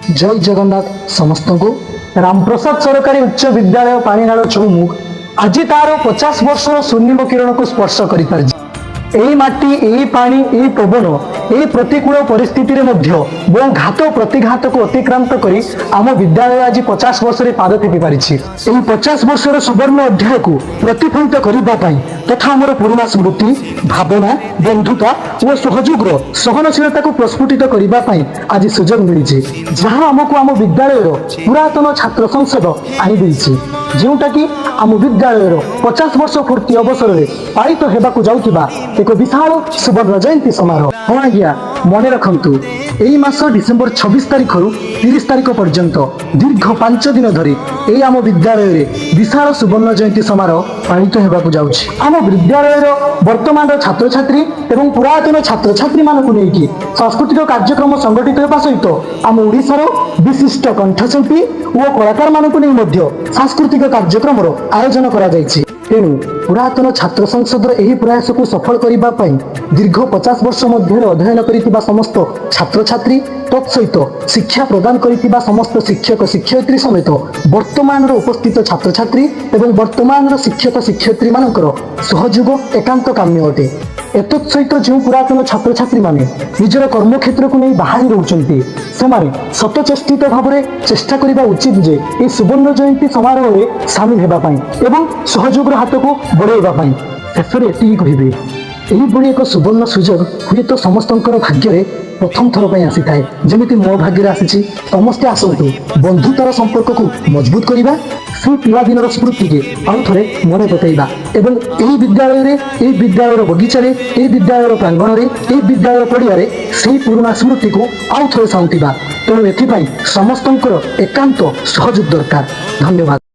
जय जगन्नाथ समस्त को रामप्रसाद सरकारी उच्च विद्यालय पाणीनाड़ चौमुख आज तार 50 वर्ष स्वर्णिम किरण को स्पर्श कर माटी यही पानी यही पवन यही प्रतिकूल परिस्थिति रे मध्य बहु घात प्रतिघात को अतिक्रांत करी आम विद्यालय आज 50 वर्ष रे पाद थेपी पारी 50 वर्षर सुवर्ण अध्याय को प्रतिफलित करने तथा आमर पुराना स्मृति भावना बंधुता और सहयोग सहनशीलता को प्रस्फुटित करने आज सुजोग मिली जहाँ आमको आम विद्यालय पुरातन छात्र संसद आनी जोटा कि आम विद्यालय 50 वर्ष पूर्ति अवसर में पालित होगा जाऊा एक विशाल सुवर्ण जयंती समारोह। हाँ आज्ञा मन रखु यही मास डिसेम्बर 26 तारीख रु 30 तारीख पर्यंत दीर्घ 5 दिन धरी यही आम विद्यालय रे विशाल सुवर्ण जयंती समारोह पालित होगा जाऊँगी। आम विद्यालय वर्तमान छात्र छात्री एवं पुरातन छात्र छात्री मानक नहीं सांस्कृतिक कार्यक्रम संगठित होगा सहित आम ओडिशार विशिष्ट कंठशिल्पी और कलाकार मानक नहीं सांस्कृतिक कार्यक्रम आयोजन करा जायछि। तेणु पुरातन छात्र संसद यही प्रयास को सफल करने दीर्घ 50 वर्ष मध्य अध्ययन कर समस्त छात्र छात्री तत्सहित शिक्षा प्रदान कर समस्त शिक्षक शिक्षयित्री समेत वर्तमान उपस्थित छात्र छात्री एवं वर्तमान शिक्षक शिक्षयित्री मानकर सहयोग एकांत काम्य अटे। एतत्सहित जो पुरातन छात्र छात्री माने निजर कर्मक्षेत्र को नहीं बाहर रोचंती सेमाने सतचेष्टित भाव में चेष्टा करने उचित जे ये सुवर्ण जयंती समारोह में सामिल होगा एवं सहयोग हाथ को बढ़ाई शेष में एति कहे यही एक सुवर्ण सुजोग हुए तो समस्त भाग्य प्रथम थर पर आसी थाए जमी मो भाग्य आसी समस्ते आसतु बंधुतार संपर्क को मजबूत करवा से पिलादिन स्मृति के आउ थे मन पकईवा एवं यही विद्यालय बगीचार यही विद्यालय प्रांगण में यही विद्यालय पड़ियारे से पुराना स्मृति को आउ थे साउंटिवा। तेणु एथि समस्त एकांत सहयोग दरकार। धन्यवाद।